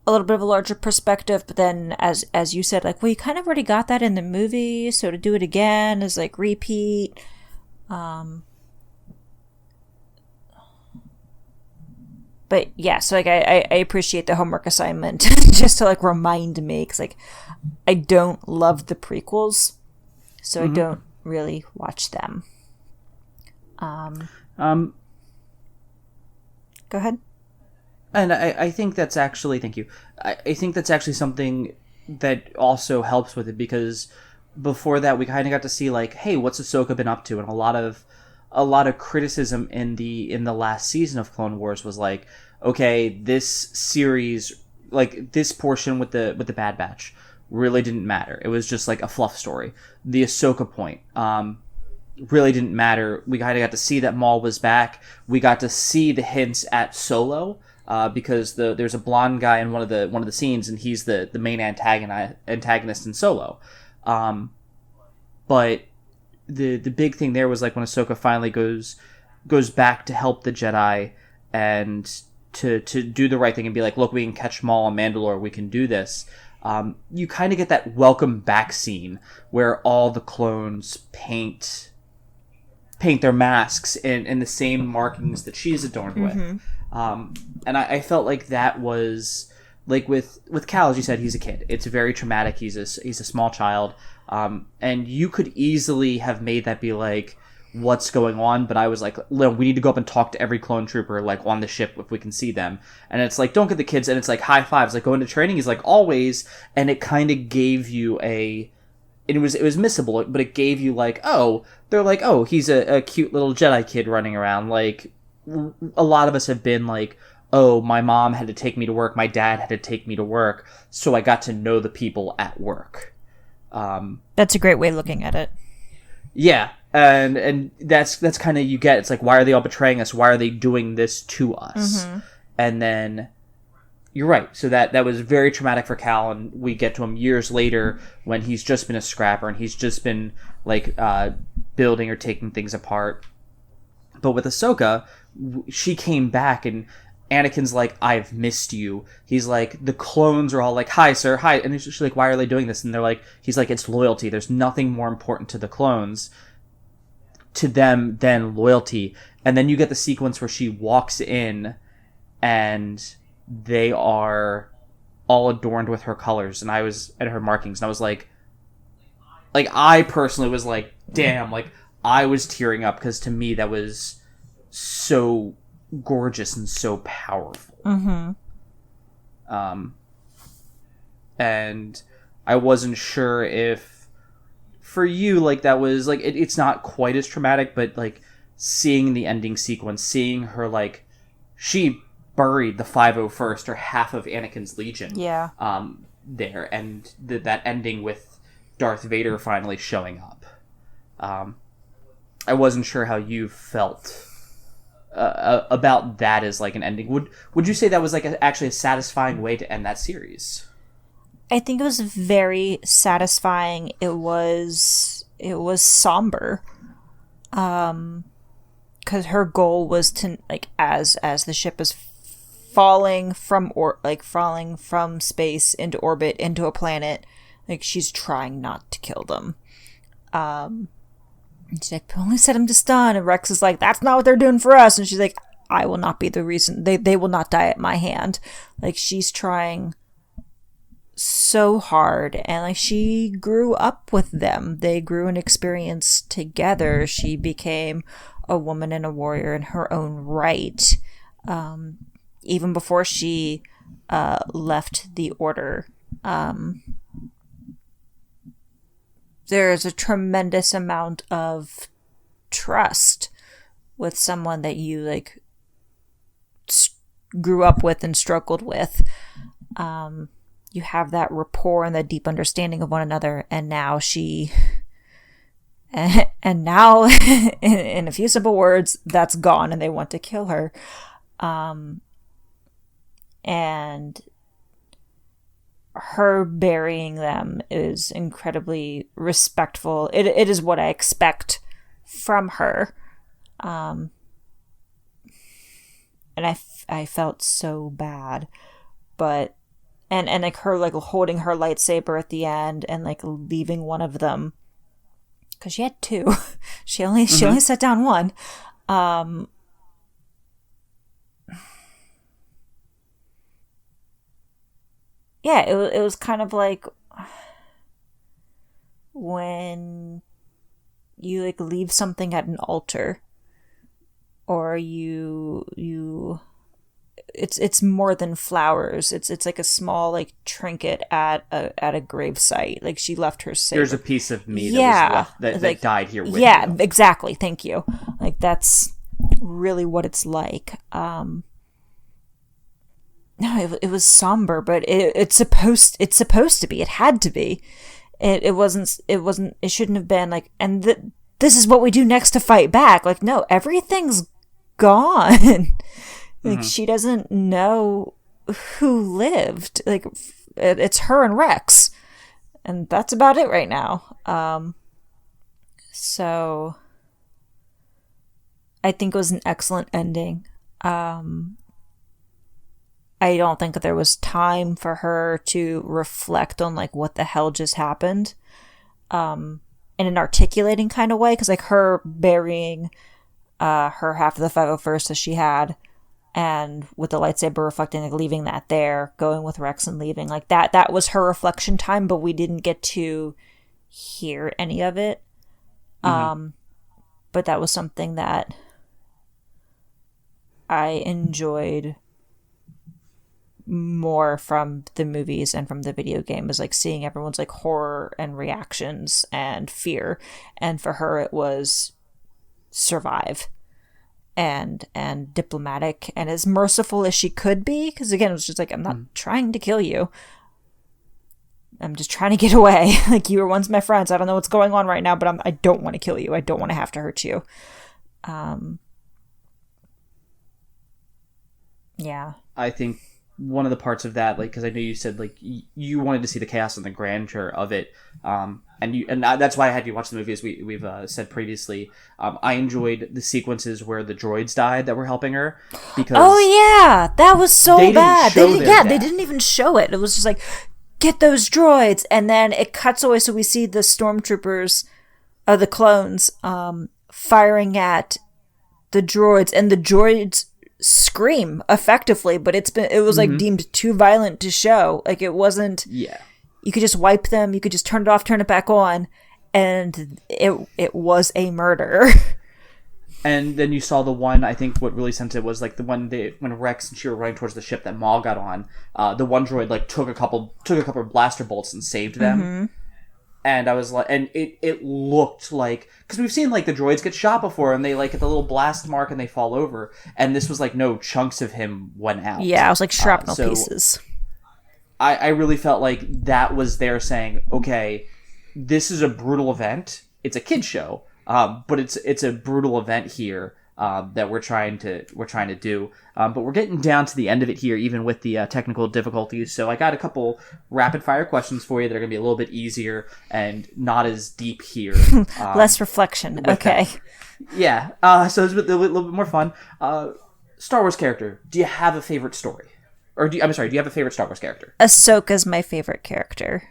a little bit of a larger perspective, but then as you said, like, well, you kind of already got that in the movie, so to do it again is like repeat. But yeah, so like I appreciate the homework assignment just to like remind me, because like I don't love the prequels, so I don't really watch them. Go ahead. And I think that's actually, thank you. I think that's actually something that also helps with it, because before that we kind of got to see like, hey, what's Ahsoka been up to? And a lot of criticism in the last season of Clone Wars was like, okay, this series, like this portion with the Bad Batch really didn't matter. It was just like a fluff story. The Ahsoka point really didn't matter. We kind of got to see that Maul was back. We got to see the hints at Solo. Because there's a blonde guy in one of the scenes, and he's the main antagonist in Solo. But the big thing there was like when Ahsoka finally goes back to help the Jedi and to do the right thing and be like, look, we can catch Maul on Mandalore, we can do this. You kind of get that welcome back scene where all the clones paint their masks in the same markings that she's adorned with. And I felt like that was like with Cal, as you said, he's a kid. It's very traumatic. He's a small child, and you could easily have made that be like, what's going on? But I was like, we need to go up and talk to every clone trooper like on the ship if we can see them. And it's like, don't get the kids. And it's like high fives, like go into training. He's like, always. And it kind of gave you a it was missable, but it gave you like, oh, they're like, oh, he's a cute little Jedi kid running around. Like, a lot of us have been like, oh, my mom had to take me to work, my dad had to take me to work, so I got to know the people at work. That's a great way of looking at it. Yeah, and that's kind of, you get, it's like, why are they all betraying us? Why are they doing this to us? Mm-hmm. And then you're right. So that was very traumatic for Cal, and we get to him years later when he's just been a scrapper and he's just been like building or taking things apart. But with Ahsoka, she came back and Anakin's like, I've missed you. He's like, the clones are all like, hi, sir, hi. And she's like, why are they doing this? And they're like, he's like, it's loyalty. There's nothing more important to the clones, to them, than loyalty. And then you get the sequence where she walks in and they are all adorned with her colors. And I was at her markings and I was like, I personally was like, damn, like, I was tearing up because to me that was so gorgeous and so powerful. Mm-hmm. And I wasn't sure if for you, like, that was like, it's not quite as traumatic, but like seeing the ending sequence, seeing her, like, she buried the 501st or half of Anakin's Legion. Yeah. There, and that ending with Darth Vader finally showing up. I wasn't sure how you felt about that as like an ending. Would you say that was like actually a satisfying way to end that series? I think it was very satisfying. It was somber. Because her goal was to, like, as the ship is falling from space into orbit into a planet, like, she's trying not to kill them. And she's like, only set him to stun. And Rex is like, that's not what they're doing for us. And she's like, I will not be the reason. They will not die at my hand. Like, she's trying so hard. And, like, she grew up with them. They grew an experience together. She became a woman and a warrior in her own right. Even before she left the Order. There's a tremendous amount of trust with someone that you, like, grew up with and struggled with. You have that rapport and that deep understanding of one another, and now and now in a few simple words, that's gone and they want to kill her. And her burying them is incredibly respectful. It is what I expect from her. And I felt so bad. But and like her, like, holding her lightsaber at the end and, like, leaving one of them, because she had two. she only set down one. Yeah, it was kind of like when you, like, leave something at an altar, or it's more than flowers. It's like a small, like, trinket at a grave site. Like, she left her saber. There's a piece of me that was left, that like, died here with you. Yeah, exactly. Thank you. Like, that's really what it's like. No, it was somber, but it's supposed to be. It had to be. It wasn't. It shouldn't have been like. And this is what we do next to fight back. Like, no, everything's gone. Like, she doesn't know who lived. Like, it's her and Rex, and that's about it right now. So I think it was an excellent ending. I don't think that there was time for her to reflect on, like, what the hell just happened, in an articulating kind of way. Because, like, her burying her half of the 501st that she had, and with the lightsaber reflecting, like, leaving that there, going with Rex and leaving, like, that was her reflection time, but we didn't get to hear any of it. But that was something that I enjoyed more from the movies and from the video game is like seeing everyone's like horror and reactions and fear. And for her, it was survive and diplomatic and as merciful as she could be. Because again, it was just like, I'm not trying to kill you. I'm just trying to get away. Like, you were once my friends. I don't know what's going on right now, but I don't want to kill you. I don't want to have to hurt you. Yeah. I think one of the parts of that, like, because I know you said, like, you wanted to see the chaos and the grandeur of it, and that's why I had you watch the movie, as we've said previously. I enjoyed the sequences where the droids died that were helping her, because that was so bad. They didn't even show it. It was just like, get those droids, and then it cuts away, so we see the stormtroopers, the clones, firing at the droids, and the droids scream effectively, but it was like deemed too violent to show. Like, it wasn't. Yeah. You could just wipe them. You could just turn it off, turn it back on, and it was a murder. And then you saw the one. I think what really sent it was like the one when Rex and she were running towards the ship that Maul got on. The one droid like took a couple of blaster bolts and saved them. Mm-hmm. And I was like, and it looked like, because we've seen like the droids get shot before, and they like get the little blast mark and they fall over, and this was like no, chunks of him went out. Yeah, it was like shrapnel pieces. I really felt like that was there saying, okay, this is a brutal event. It's a kid show, but it's a brutal event here that we're trying to do. But we're getting down to the end of it here, even with the technical difficulties. So I got a couple rapid fire questions for you that are going to be a little bit easier and not as deep here. Less reflection. Okay. That. Yeah. So it's a little bit more fun. Star Wars character. Do you have a favorite story? Or do you have a favorite Star Wars character? Ahsoka's my favorite character.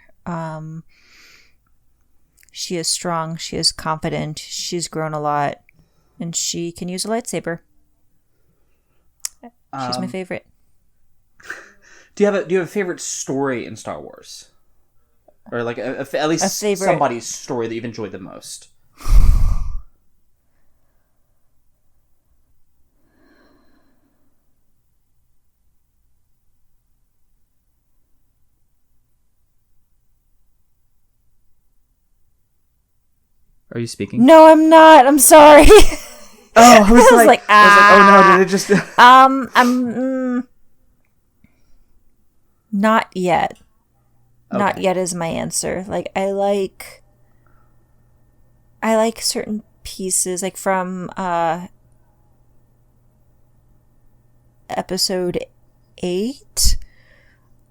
She is strong. She is confident. She's grown a lot. And she can use a lightsaber. She's my favorite. Do you have a favorite story in Star Wars, or like at least somebody's story that you've enjoyed the most? Are you speaking? No, I'm not. I'm sorry. Oh, I was like, oh no, did it just... I'm... not yet. Okay. Not yet is my answer. Like, I like certain pieces, like from episode 8.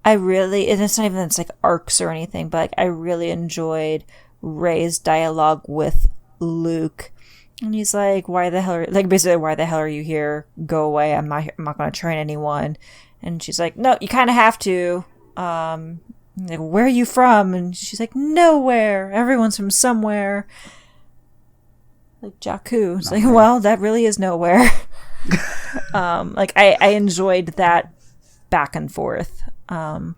And it's not even, it's like arcs or anything, but like, I really enjoyed Rey's dialogue with Luke. And he's like, why the hell are you here? Go away. I'm not going to train anyone. And she's like, no, you kind of have to. Like, where are you from? And she's like, nowhere. Everyone's from somewhere. Like Jakku. It's like, well, that really is nowhere. Like, I enjoyed that back and forth.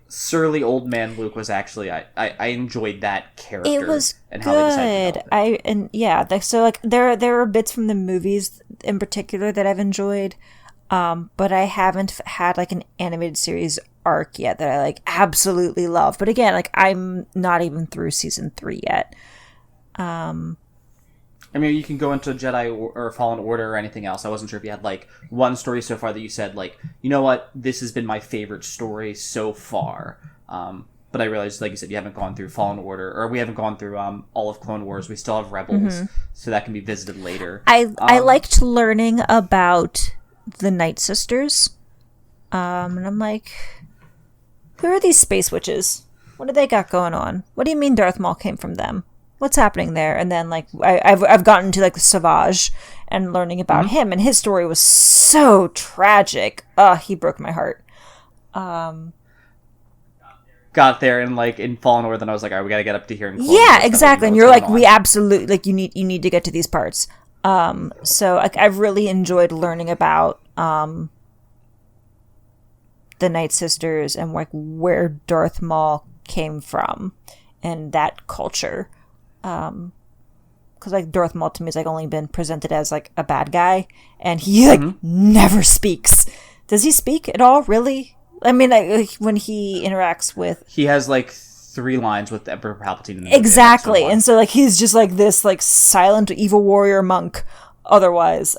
Surly old man Luke was actually I enjoyed that character. It was and good. How they decided to so like there are bits from the movies in particular that I've enjoyed, but I haven't had like an animated series arc yet that I like absolutely love. But again, like, I'm not even through season 3 yet. I mean, you can go into Jedi or Fallen Order or anything else. I wasn't sure if you had, like, one story so far that you said, like, you know what, this has been my favorite story so far. But I realized, like you said, you haven't gone through Fallen Order, or we haven't gone through all of Clone Wars. We still have Rebels, so that can be visited later. I liked learning about the Night Sisters. And I'm like, who are these space witches? What do they got going on? What do you mean Darth Maul came from them? What's happening there? And then, like, I've gotten to, like, the Savage and learning about him, and his story was so tragic. He broke my heart. Got there, and, like, in Fallen Order, then I was like, all right, we gotta get up to here. Yeah, exactly. And you're like, we absolutely, like, you need to get to these parts. So, like, I've really enjoyed learning about the Night Sisters and, like, where Darth Maul came from and that culture. Because like Darth Maul to me has like only been presented as like a bad guy, and he like never speaks. Does he speak at all? Really? I mean, like, when he interacts with... He has, like, 3 lines with Emperor Palpatine. Exactly. And so, like, he's just, like, this, like, silent evil warrior monk otherwise.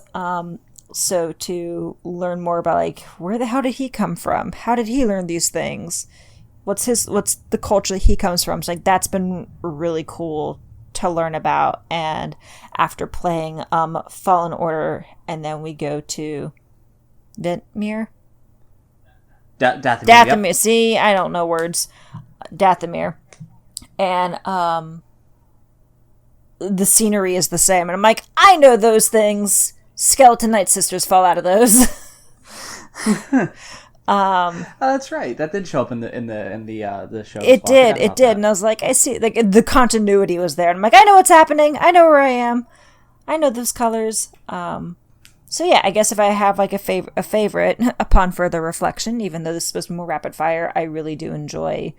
So to learn more about, like, where the hell did he come from? How did he learn these things? What's the culture that he comes from? So, like, that's been really cool to learn about. And after playing Fallen Order, and then we go to Dathomir. Dathomir. Yep. See, I don't know words. Dathomir. And the scenery is the same. And I'm like, I know those things. Skeleton Knight Sisters fall out of those. Oh, that's right. That did show up in the show. It did, and I was like, I see, like, the continuity was there, and I'm like, I know what's happening. I know where I am. I know those colors. So yeah, I guess if I have like a favorite upon further reflection, even though this is supposed to be more rapid fire, I really do enjoy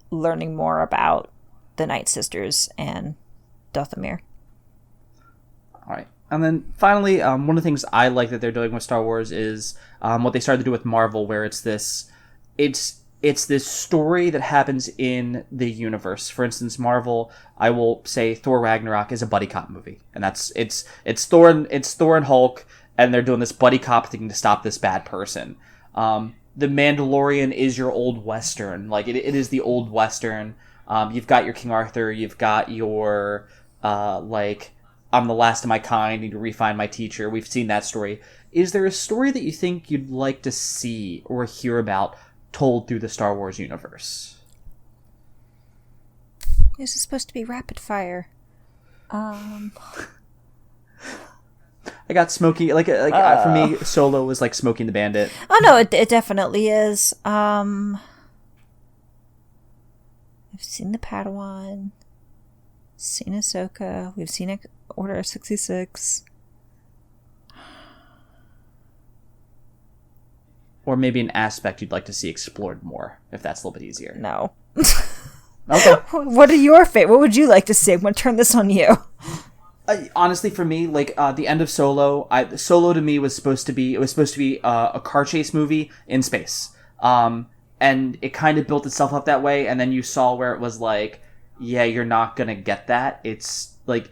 learning more about the Night Sisters and Dathomir. All right. And then finally, one of the things I like that they're doing with Star Wars is what they started to do with Marvel, where it's this story that happens in the universe. For instance, Marvel, I will say Thor Ragnarok is a buddy cop movie, and it's Thor and Hulk, and they're doing this buddy cop thing to stop this bad person. The Mandalorian is your old Western, like it is the old Western. You've got your King Arthur, you've got your like, I'm the last of my kind, need to refine my teacher. We've seen that story. Is there a story that you think you'd like to see or hear about told through the Star Wars universe? This is supposed to be rapid fire. I got Smokey, like for me, Solo was like Smokey and the Bandit. Oh no, it definitely is. I've seen the Padawan, seen Ahsoka, we've seen Order 66. Or maybe an aspect you'd like to see explored more, if that's a little bit easier. No. Okay. What are your favorite? What would you like to see? I'm going to turn this on you. Honestly, for me, like the end of Solo, Solo to me was supposed to be a car chase movie in space, and it kind of built itself up that way. And then you saw where it was like, yeah, you're not gonna get that. It's like,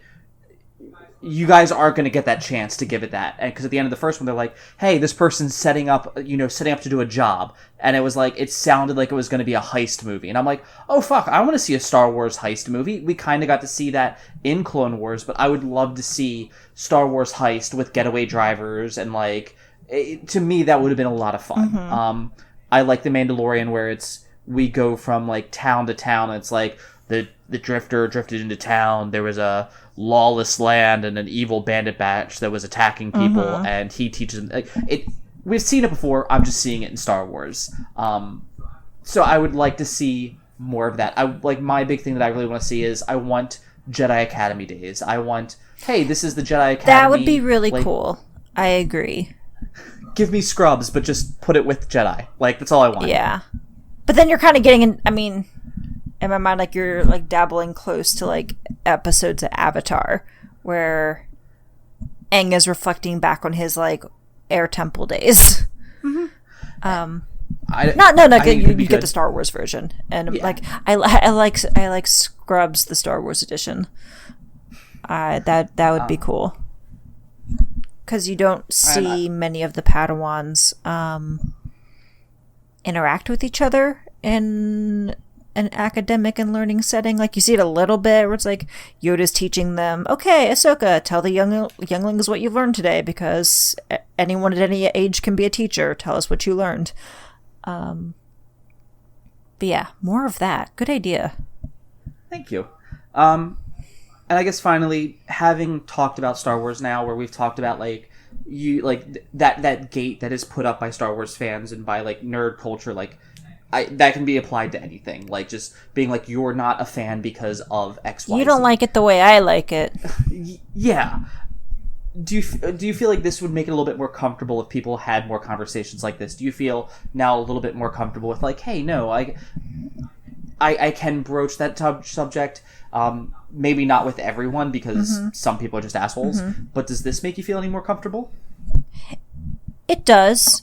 you guys aren't going to get that chance to give it that. And because at the end of the first one, they're like, hey, this person's setting up to do a job. And it was like, it sounded like it was going to be a heist movie. And I'm like, oh, fuck, I want to see a Star Wars heist movie. We kind of got to see that in Clone Wars, but I would love to see Star Wars heist with getaway drivers. And like, to me, that would have been a lot of fun. Mm-hmm. I like The Mandalorian, where we go from like town to town. And it's like the drifter drifted into town. There was a lawless land and an evil bandit batch that was attacking people, and he teaches them it. We've seen it before. I'm just seeing it in Star Wars. So I would like to see more of that. My big thing that I really want to see is I want Jedi Academy days. I want, hey, this is the Jedi Academy. That would be really cool. I agree. Give me Scrubs, but just put it with Jedi. Like, that's all I want. Yeah. But then you're kind of getting in, I mean, in my mind, like, you're like dabbling close to like episodes of Avatar, where Aang is reflecting back on his like Air Temple days. Mm-hmm. You get the Star Wars version, and yeah. Like I like Scrubs, the Star Wars edition. That would be cool, because you don't see many of the Padawans interact with each other in an academic and learning setting. Like, you see it a little bit where it's like Yoda's teaching them, okay, Ahsoka, tell the younglings what you've learned today, because anyone at any age can be a teacher. Tell us what you learned. But yeah, more of that. Good idea. Thank you. And I guess finally, having talked about Star Wars now, where we've talked about like that gate that is put up by Star Wars fans and by like nerd culture, like that can be applied to anything. Like, just being like, you're not a fan because of X, Y, you don't like it the way I like it. Yeah. Do you feel like this would make it a little bit more comfortable if people had more conversations like this? Do you feel now a little bit more comfortable with like, hey, no, I can broach that subject, maybe not with everyone, because some people are just assholes, but does this make you feel any more comfortable? It does.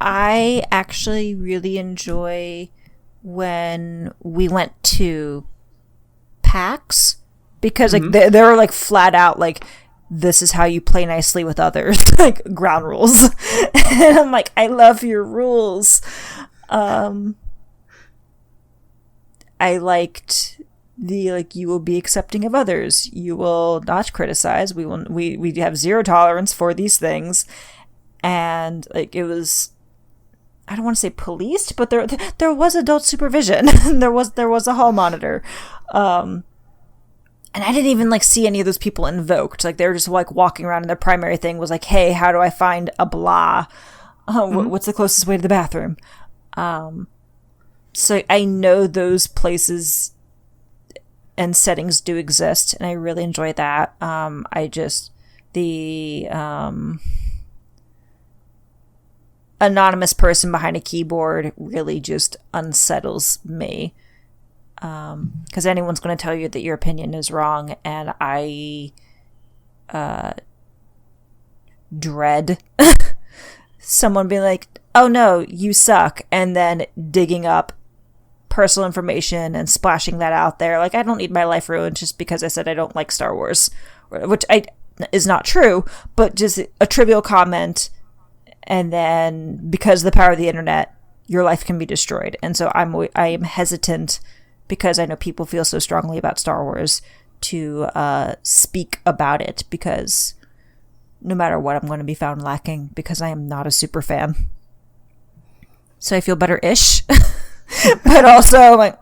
I actually really enjoy when we went to PAX, because like they're like flat out like, this is how you play nicely with others, like ground rules. And I'm like, I love your rules. I liked the, like, you will be accepting of others, you will not criticize, we have zero tolerance for these things. And like, it was, I don't want to say policed, but there was adult supervision. there was a hall monitor. And I didn't even like see any of those people invoked. Like, they were just like walking around, and their primary thing was like, hey, how do I find a blah? What's the closest way to the bathroom? So I know those places and settings do exist, and I really enjoy that. The anonymous person behind a keyboard really just unsettles me. Because anyone's going to tell you that your opinion is wrong, and I dread someone being like, oh no, you suck, and then digging up personal information and splashing that out there. Like, I don't need my life ruined just because I said I don't like Star Wars, which is not true, but just a trivial comment, and then because of the power of the internet, your life can be destroyed. And so I am hesitant, because I know people feel so strongly about Star Wars, to speak about it, because no matter what, I'm going to be found lacking, because I am not a super fan. So I feel better-ish, but also I'm like,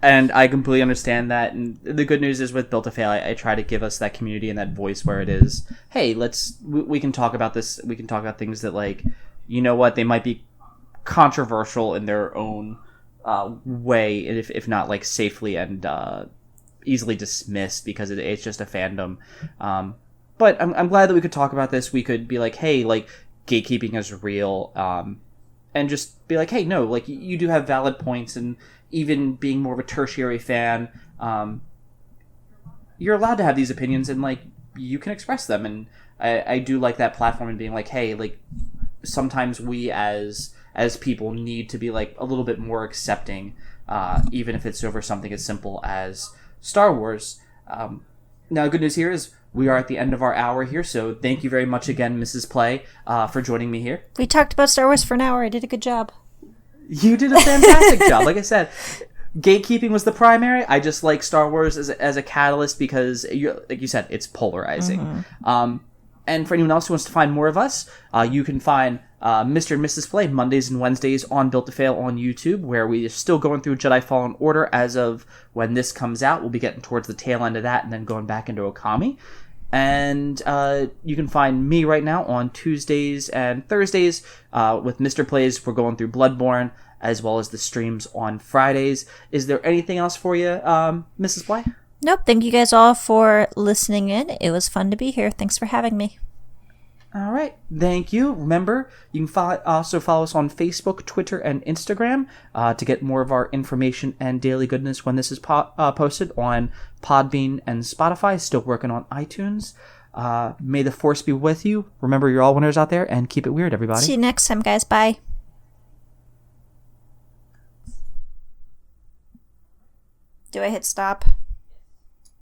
And I completely understand that. And the good news is, with Built to Fail, I try to give us that community and that voice where it is, hey, we can talk about this. We can talk about things that, like, you know what, they might be controversial in their own way, if not like safely and easily dismissed, because it's just a fandom. But I'm glad that we could talk about this. We could be like, hey, like, gatekeeping is real, and just be like, hey, no, like, you do have valid points, and even being more of a tertiary fan, you're allowed to have these opinions, and like, you can express them. And I do like that platform, and being like, hey, like, sometimes we as people need to be like a little bit more accepting, even if it's over something as simple as Star Wars. Now, good news here is we are at the end of our hour here, so thank you very much again, Mrs. Play, for joining me here. We talked about Star Wars for an hour. I did a good job. You did a fantastic job. Like I said, gatekeeping was the primary. I just like Star Wars as a catalyst, because, like you said, it's polarizing. And for anyone else who wants to find more of us, you can find Mr. and Mrs. Play Mondays and Wednesdays on Built to Fail on YouTube, where we are still going through Jedi Fallen Order as of when this comes out. We'll be getting towards the tail end of that and then going back into Okami. And you can find me right now on Tuesdays and Thursdays with Mr. Plays. We're going through Bloodborne, as well as the streams on Fridays. Is there anything else for you, Mrs. Play? Nope. Thank you guys all for listening in. It was fun to be here. Thanks for having me. All right. Thank you. Remember, you can also follow us on Facebook, Twitter, and Instagram to get more of our information and daily goodness when this is posted on Podbean and Spotify. Still working on iTunes. May the Force be with you. Remember, you're all winners out there, and keep it weird, everybody. See you next time, guys. Bye. Do I hit stop?